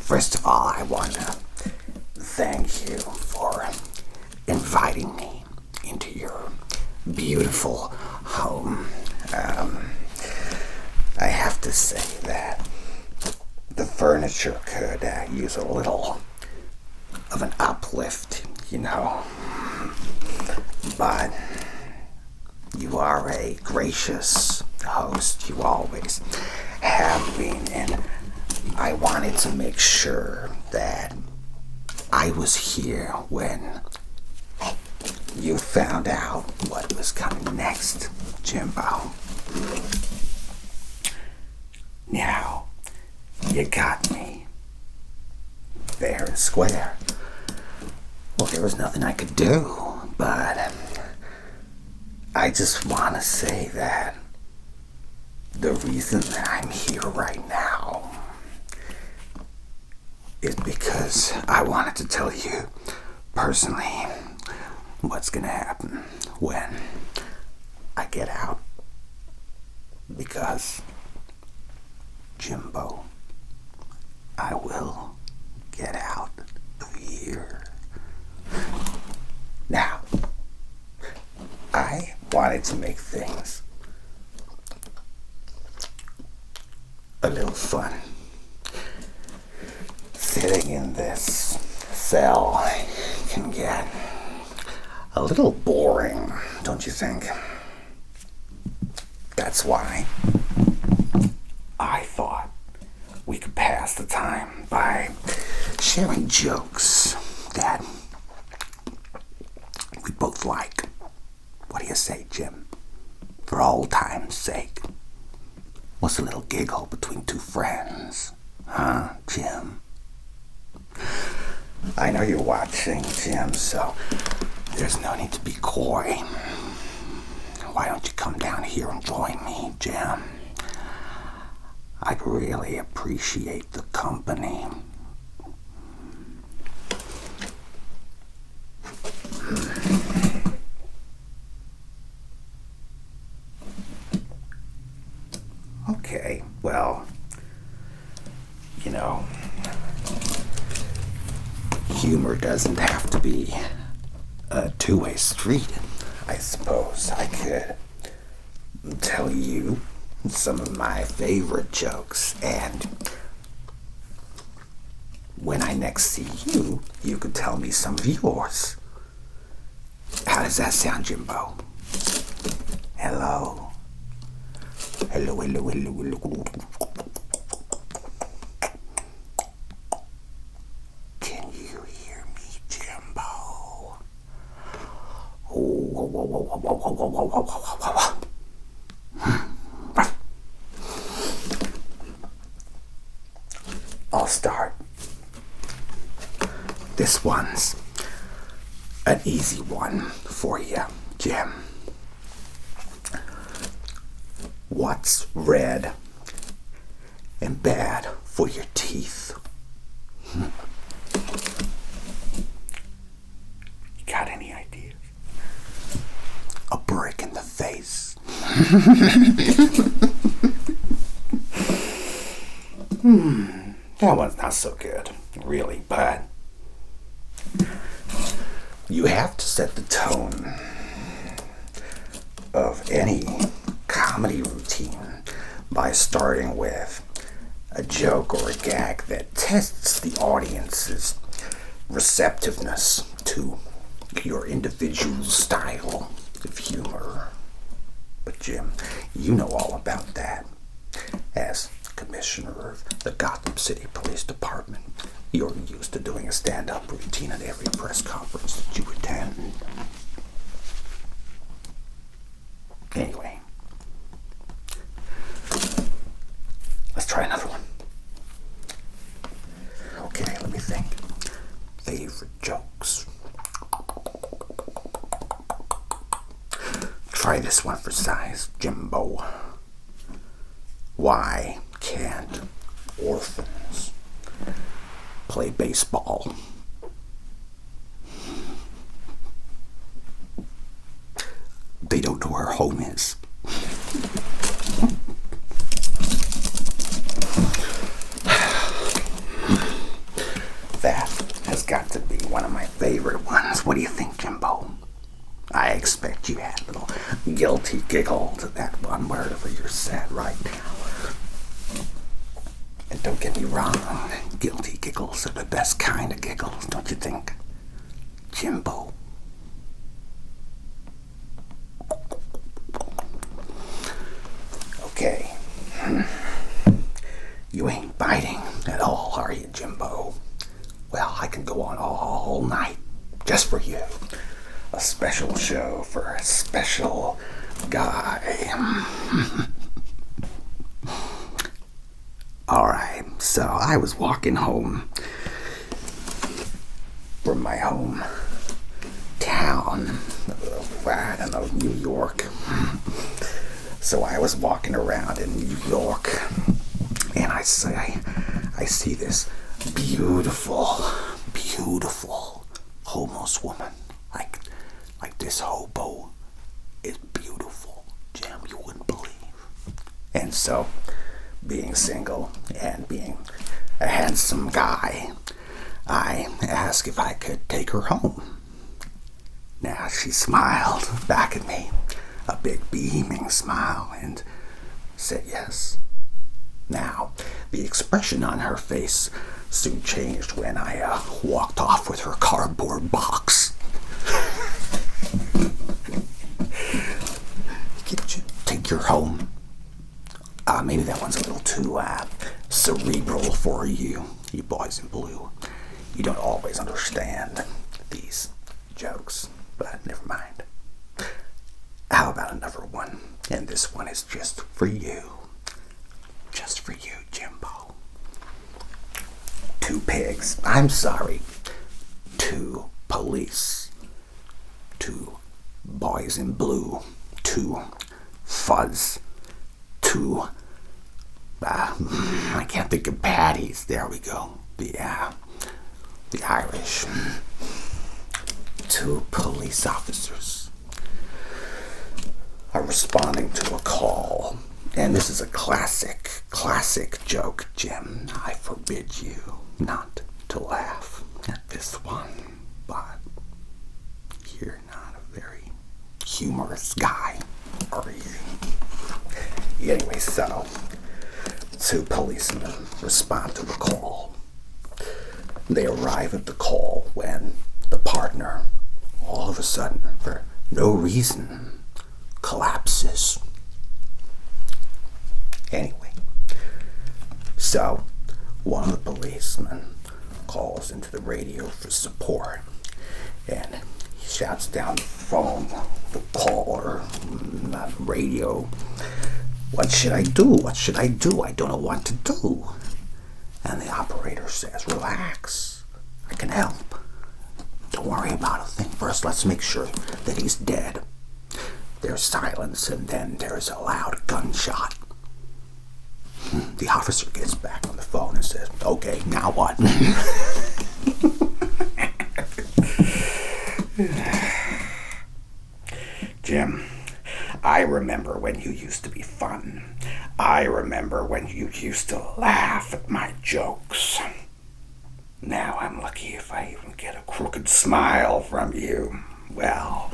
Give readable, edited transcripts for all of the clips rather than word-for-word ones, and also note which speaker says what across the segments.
Speaker 1: First of all, I want to thank you for inviting me into your beautiful home. I have to say that the furniture could use a little of an uplift, but you are a gracious host. You always have been, and I wanted to make sure that I was here when you found out what was coming next, Jimbo. Now, you got me fair and square. Well, there was nothing I could do, but I just want to say that the reason that I'm here right now is because I wanted to tell you personally what's going to happen when I get out. Because, Jimbo, I will get out of here. Now, I wanted to make things a little fun. Sitting in this cell can get a little boring, don't you think? That's why I thought we could pass the time by sharing jokes that we both like. What do you say, Jim? For old time's sake. What's a little giggle between two friends? Huh, Jim? I know you're watching, Jim, so there's no need to be coy. Why don't you come down here and join me, Jim? I'd really appreciate the company. Okay, well, humor doesn't have to be a two-way street. I suppose I could tell you some of my favorite jokes, and when I next see you, you could tell me some of yours. How does that sound, Jimbo? Hello? Hello, hello, hello, hello. Can you hear me, Jimbo? I'll start. This one's an easy one for you, Jim. What's red and bad for your teeth? You got any ideas? A brick in the face. That one's not so good, really, but you have to set the tone of any comedy routine by starting with a joke or a gag that tests the audience's receptiveness to your individual style of humor. But Jim, you know all about that. As commissioner of the Gotham City Police Department, you're used to doing a stand-up routine at every press conference that you attend. Anyway, let's try another one. Okay, let me think. Favorite jokes. Try this one for size, Jimbo. Why can't orphans play baseball? They don't know where home is. do you think, Jimbo? I expect you had a little guilty giggle to that one wherever you're sat right now. And don't get me wrong, guilty giggles are the best kind of giggles, don't you think, Jimbo? Okay. You ain't biting at all, are you, Jimbo? Well, I can go on all night just for you. A special show for a special guy. Alright, so I was walking home from my home town. I don't know, New York. So I was walking around in New York, and I see this beautiful homeless woman. Like this hobo is beautiful, Jim, you wouldn't believe. And so, being single and being a handsome guy, I asked if I could take her home. Now she smiled back at me, a big beaming smile, and said yes. Now, the expression on her face soon changed when I walked off with her cardboard box. Take your home. Maybe that one's a little too cerebral for you boys in blue. You don't always understand these jokes, but never mind. How about another one? And this one is just for you. Just for you, Jimbo. 2 pigs. I'm sorry. 2 police. 2 boys in blue. 2 fuzz. 2 I can't think of patties. There we go. The Irish. 2 police officers are responding to a call. And this is a classic joke, Jim. I forbid you not to laugh at this one, but you're not a very humorous guy, are you? Anyway, so 2 policemen respond to the call. They arrive at the call when the partner, all of a sudden, for no reason, collapses. Anyway, so one of the policemen calls into the radio for support, and he shouts down the phone, the caller, not radio, "What should I do? What should I do? I don't know what to do." And the operator says, "Relax, I can help. Don't worry about a thing. First, let's make sure that he's dead." There's silence, and then there's a loud gunshot. The officer gets back on the phone and says, "Okay, now what?" Jim, I remember when you used to be fun. I remember when you used to laugh at my jokes. Now I'm lucky if I even get a crooked smile from you. Well,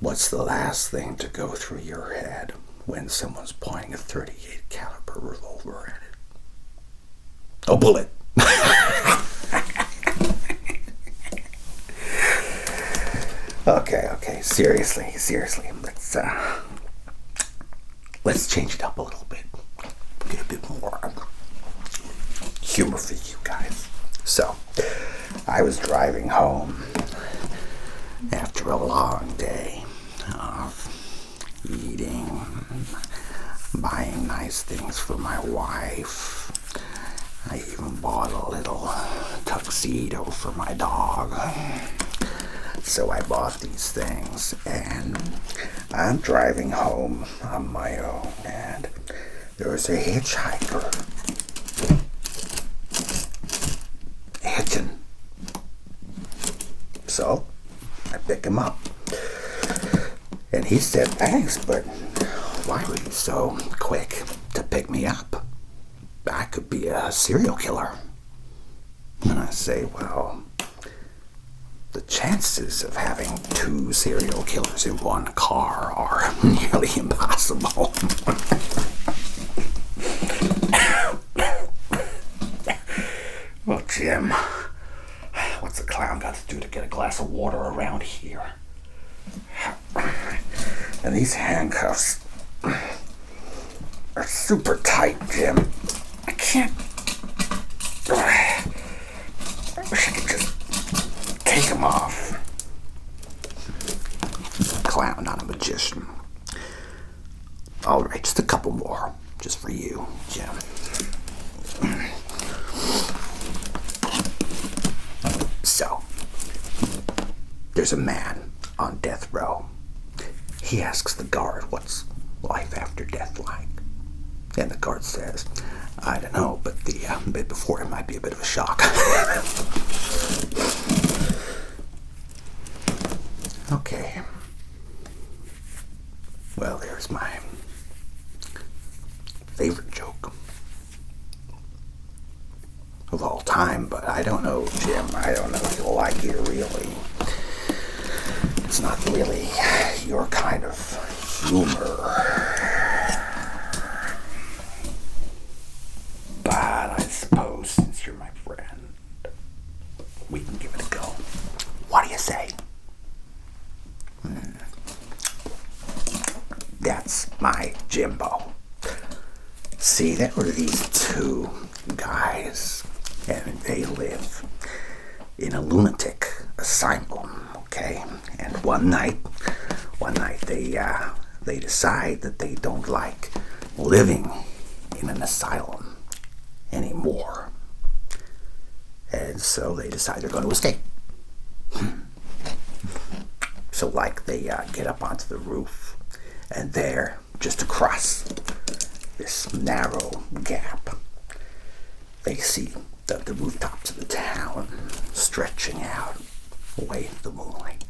Speaker 1: what's the last thing to go through your head when someone's pointing a .38 caliber revolver at it? A bullet. Okay, seriously, let's change it up a little bit. Get a bit more humor for you guys. So, I was driving home after a long day of eating, buying nice things for my wife. I even bought a little tuxedo for my dog. So I bought these things, and I'm driving home on my own, and there's a hitchhiker hitching. So I pick him up, and he said, "Thanks, but why were you so quick to pick me up? I could be a serial killer." And I say, "Well, the chances of having 2 serial killers in one car are nearly impossible. Well, Jim, what's a clown got to do to get a glass of water around here? And these handcuffs are super tight, Jim. I can't. I wish I could just take them off. Clown, not a magician. All right, just a couple more, just for you, Jim. So, there's a man on death row. He asks the guard, what's life after death like? And the guard says, I don't know, but the bit before it might be a bit of a shock. Okay. Well, there's my favorite joke of all time, but I don't know, Jim. I don't know if you'll like it, really. It's not really your kind of humor. But I suppose, since you're my friend, we can give it a go. What do you say? That's my Jimbo. See, there were these 2 guys, and they live in a lunatic asylum, okay? And one night they decide that they don't like living in an asylum anymore. And so they decide they're going to escape. So they get up onto the roof, and there, just across this narrow gap, they see the rooftops of the town stretching out away into the moonlight,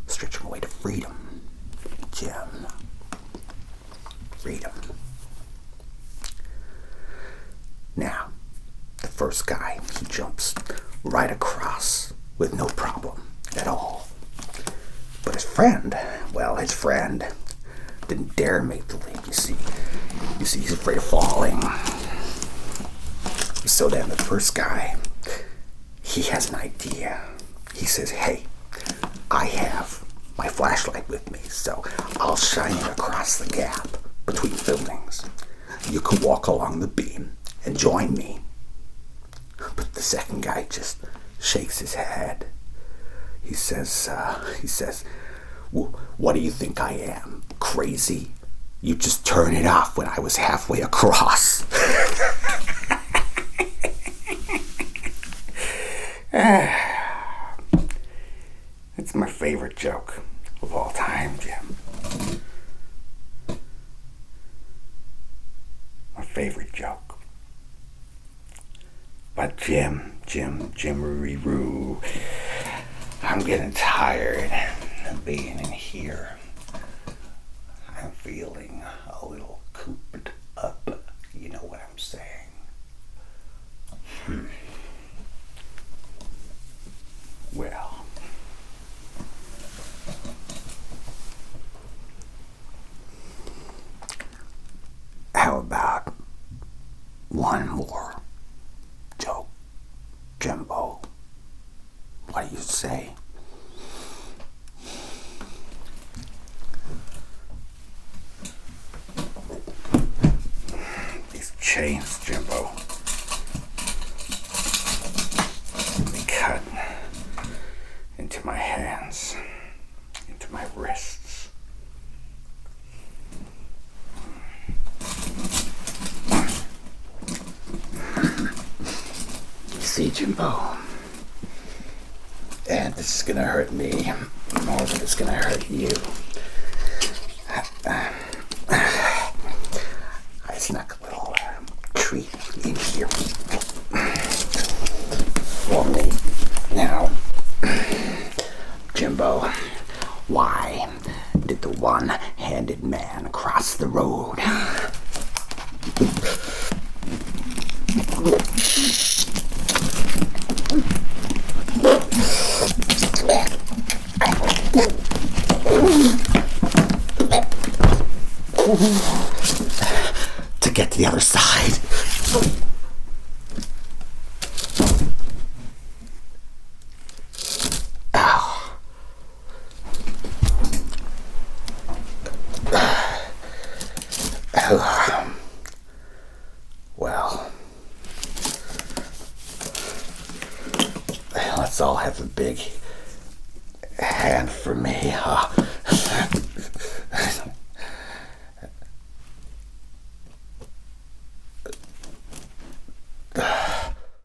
Speaker 1: stretching away to freedom. Jim. Freedom. Now, the first guy, he jumps right across with no problem at all. But his friend didn't dare make the leap. You see, he's afraid of falling. So then the first guy, he has an idea. He says, hey, I have my flashlight with me, so I'll shine it across the gap between buildings. You can walk along the beam and join me. But the second guy just shakes his head. He says, well, what do you think I am? Crazy? You just turn it off when I was halfway across. It's my favorite joke of all time, Jim. My favorite joke. But Jimmeroo, I'm getting tired of being in here. I'm feeling a little cooped up. You know what I'm saying? Well, how about one more joke, Jimbo? What do you say? These chains, Jimbo, they cut into my hands, into my wrists. See, Jimbo, and this is gonna hurt me more than it's gonna hurt you. I snuck a little treat in here for me. Now, Jimbo, why did the one-handed man cross the road? to get to the other side. Well, let's all have a big hand for me, huh?